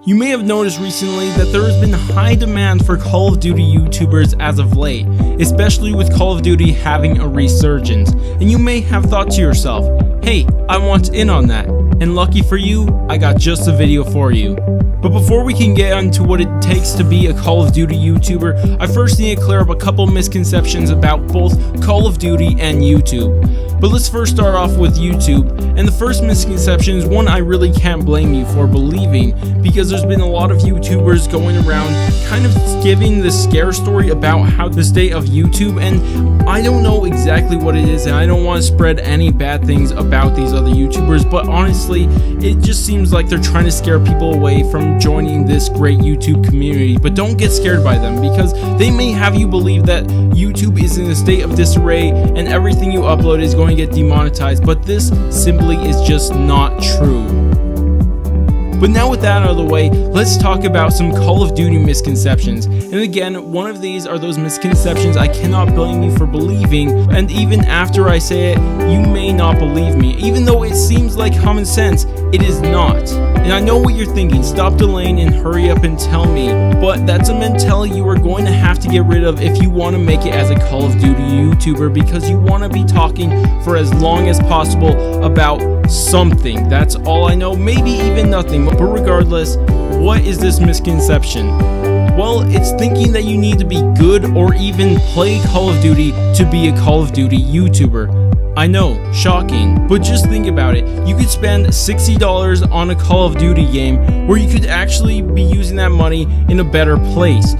You may have noticed recently that there has been high demand for Call of Duty YouTubers as of late, especially with Call of Duty having a resurgence, and you may have thought to yourself, hey, I want in on that, and lucky for you, I got just a video for you. But before we can get into what it takes to be a Call of Duty YouTuber, I first need to clear up a couple misconceptions about both Call of Duty and YouTube. But let's first start off with YouTube, and the first misconception is one I really can't blame you for believing, because there's been a lot of YouTubers going around kind of giving this scare story about how the state of YouTube, and I don't know exactly what it is, and I don't want to spread any bad things about these other YouTubers, but honestly, it just seems like they're trying to scare people away from joining this great YouTube community. But don't get scared by them, because they may have you believe that YouTube is in a state of disarray and everything you upload is going to get demonetized, but this simply is just not true. But now with that out of the way, let's talk about some Call of Duty misconceptions. And again, one of these are those misconceptions I cannot blame you for believing, and even after I say it, you may not believe me. Even though it seems like common sense, it is not. And I know what you're thinking, stop delaying and hurry up and tell me, but that's a mentality you are going to have to get rid of if you want to make it as a Call of Duty YouTuber, because you want to be talking for as long as possible about something. That's all I know, maybe even nothing. But regardless, what is this misconception? Well, it's thinking that you need to be good or even play Call of Duty to be a Call of Duty YouTuber. I know, shocking, but just think about it. You could spend $60 on a Call of Duty game where you could actually be using that money in a better place.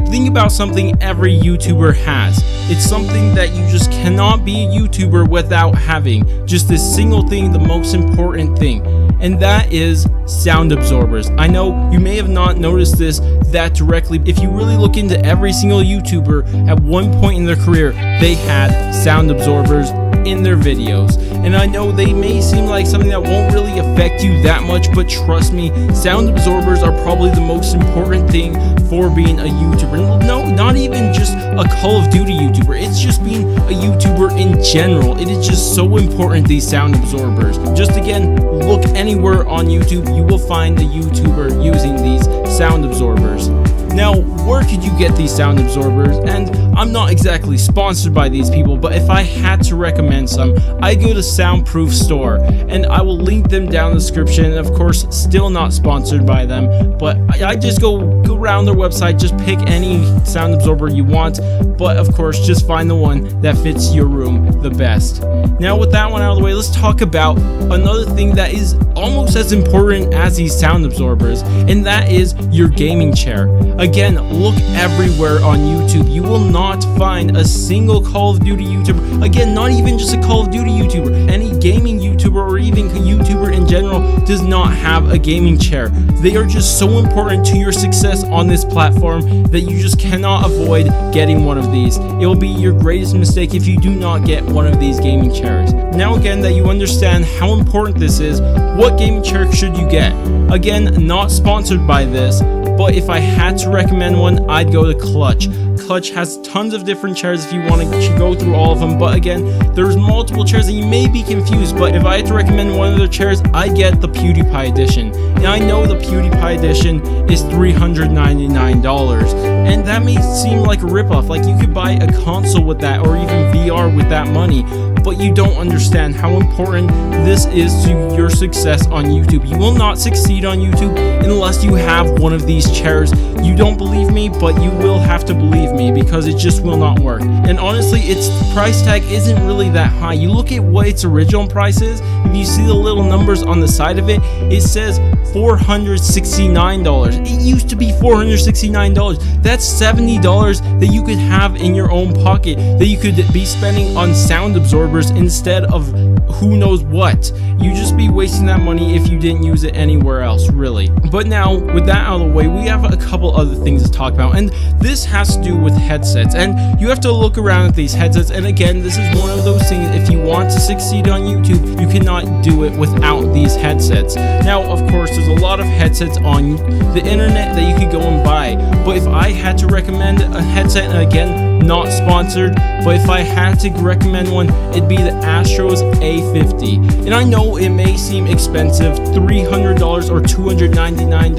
Think about something every YouTuber has. It's something that you just cannot be a YouTuber without having. Just this single thing, the most important thing. And that is sound absorbers. I know you may have not noticed this that directly. If you really look into every single YouTuber, at one point in their career, they had sound absorbers in their videos. And I know they may seem like something that won't really affect you that much, but trust me, sound absorbers are probably the most important thing for being a YouTuber. No, not even just a Call of Duty YouTuber, it's just being a YouTuber in general. It is just so important, these sound absorbers. Just again, look anywhere on YouTube, you will find a YouTuber using these sound absorbers. Now, where could you get these sound absorbers? And I'm not exactly sponsored by these people, but if I had to recommend some, I go to Soundproof Store, and I will link them down in the description. And of course, still not sponsored by them, but I just go around their website, just pick any sound absorber you want, but of course, just find the one that fits your room the best. Now, with that one out of the way, let's talk about another thing that is almost as important as these sound absorbers, and that is your gaming chair. Again, look everywhere on YouTube. You will not find a single Call of Duty YouTuber, again, not even just a Call of Duty YouTuber, any gaming YouTuber or even a YouTuber in general does not have a gaming chair. They are just so important to your success on this platform that you just cannot avoid getting one of these. It will be your greatest mistake if you do not get one of these gaming chairs. Now again, that you understand how important this is, what gaming chair should you get? Again, not sponsored by this, but if I had to recommend one, I'd go to Clutch. Clutch has tons of different chairs if you want to go through all of them, but again, there's multiple chairs and you may be confused, but if I had to recommend one of their chairs, I'd get the PewDiePie edition. And I know the PewDiePie edition is $399, and that may seem like a ripoff, like you could buy a console with that or even VR with that money, but you don't understand how important this is to your success on YouTube. You will not succeed on YouTube unless you have one of these chairs. You don't believe me, but you will have to believe me, because it just will not work. And honestly, its price tag isn't really that high. You look at what its original price is, if you see the little numbers on the side of it, it says $469. It used to be $469. That's $70 that you could have in your own pocket, that you could be spending on sound absorbers instead of who knows what. You just be wasting that money if you didn't use it anywhere else, really. But now, with that out of the way, we have a couple other things to talk about, and this has to do with headsets, and you have to look around at these headsets. And again, this is one of those things, if you want to succeed on YouTube, you cannot do it without these headsets. Now, of course, there's a lot of headsets on the internet that you could go and buy, but if I had to recommend a headset, and again, not sponsored, but if I had to recommend one, it'd be the Astros A50. And I know it may seem expensive, $300 or $299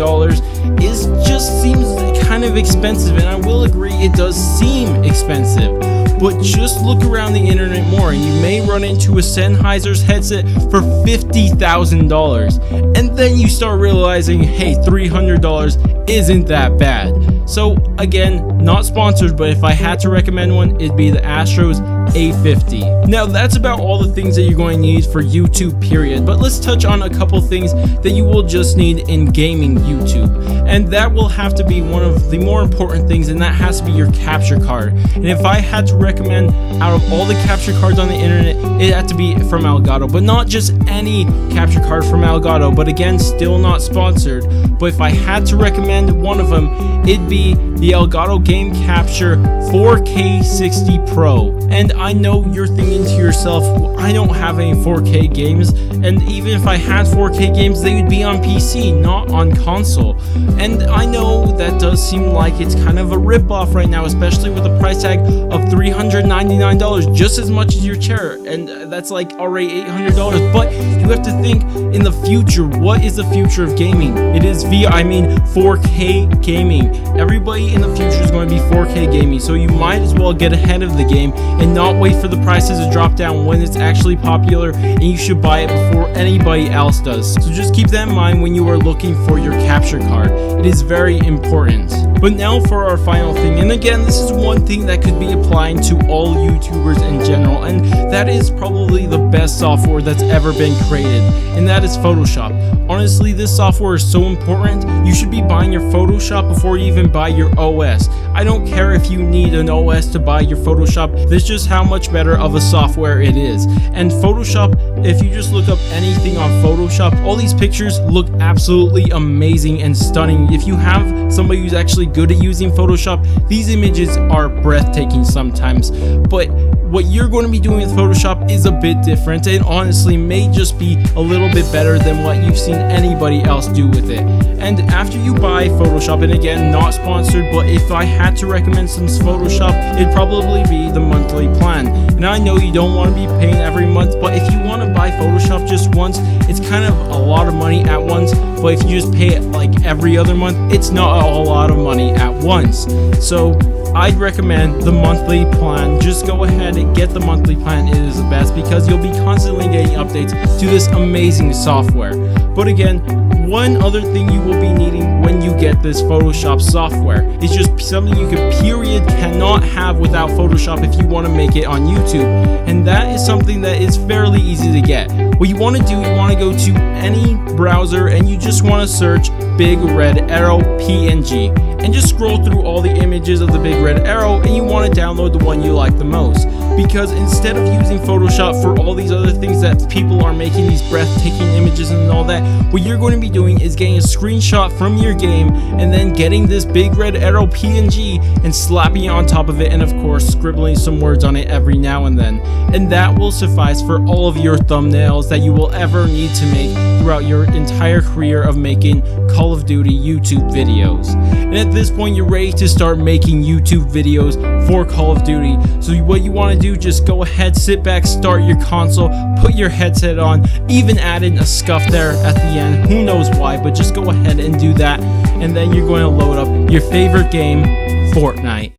just seems kind of expensive, and I will agree it does seem expensive. But just look around the internet more and you may run into a Sennheiser's headset for $50,000. And then you start realizing, hey, $300 isn't that bad. So again, not sponsored, but if I had to recommend one, it'd be the Astros A50. Now that's about all the things that you're going to need for YouTube, period. But let's touch on a couple things that you will just need in gaming YouTube. And that will have to be one of the more important things, and that has to be your capture card. And if I had to recommend out of all the capture cards on the internet, it had to be from Elgato. But not just any capture card from Elgato, but again, still not sponsored. But if I had to recommend one of them, it'd be the Elgato Game Capture 4K 60 Pro. And I know you're thinking to yourself, well, I don't have any 4K games, and even if I had 4K games, they would be on PC, not on console. And I know that does seem like it's kind of a rip-off right now, especially with the price tag of $399, just as much as your chair, and that's like already $800. But you have to think in the future, what is the future of gaming? It is 4K gaming. Everybody in the future is going to be 4K gaming, so you might as well get ahead of the game and not wait for the prices to drop down when it's actually popular, and you should buy it before anybody else does. So just keep that in mind when you are looking for your capture card. It is very important. But now for our final thing, and again, this is one thing that could be applying to all YouTubers in general, and that is probably the best software that's ever been created, and that is Photoshop. Honestly, this software is so important, you should be buying your Photoshop before you even buy your OS. I don't care if you need an OS to buy your Photoshop, that's just how much better of a software it is. And Photoshop, if you just look up anything on Photoshop, all these pictures look absolutely amazing and stunning. If you have somebody who's actually good at using Photoshop, these images are breathtaking sometimes. But what you're going to be doing with Photoshop is a bit different, and honestly may just be a little bit better than what you've seen anybody else do with it. And after you buy Photoshop, and again, not sponsored, but if I had to recommend some Photoshop, it'd probably be the monthly plan. And I know you don't want to be paying every month, but if you want to buy Photoshop just once, it's kind of a lot of money at once. But if you just pay it like every other month, it's not a lot of money at once. So I'd recommend the monthly plan. Just go ahead and get the monthly plan. It is the best because you'll be constantly getting updates to this amazing software. But again, one other thing you will be needing when you get this Photoshop software is just something you cannot have without Photoshop if you want to make it on YouTube, and that is something that is fairly easy to get. What you want to do, you want to go to any browser and you just want to search Big Red Arrow PNG and just scroll through all the images of the Big Red Arrow, and you want to download the one you like the most. Because instead of using Photoshop for all these other things that people are making, these breathtaking images and all that, what you're going to be doing is getting a screenshot from your game and then getting this Big Red Arrow PNG and slapping it on top of it, and of course scribbling some words on it every now and then. And that will suffice for all of your thumbnails that you will ever need to make throughout your entire career of making Call of Duty YouTube videos. And at this point, you're ready to start making YouTube videos for Call of Duty. So what you want to do, just go ahead, sit back, start your console, put your headset on, even add in a scuff there at the end. Who knows why, but just go ahead and do that. And then you're going to load up your favorite game, Fortnite.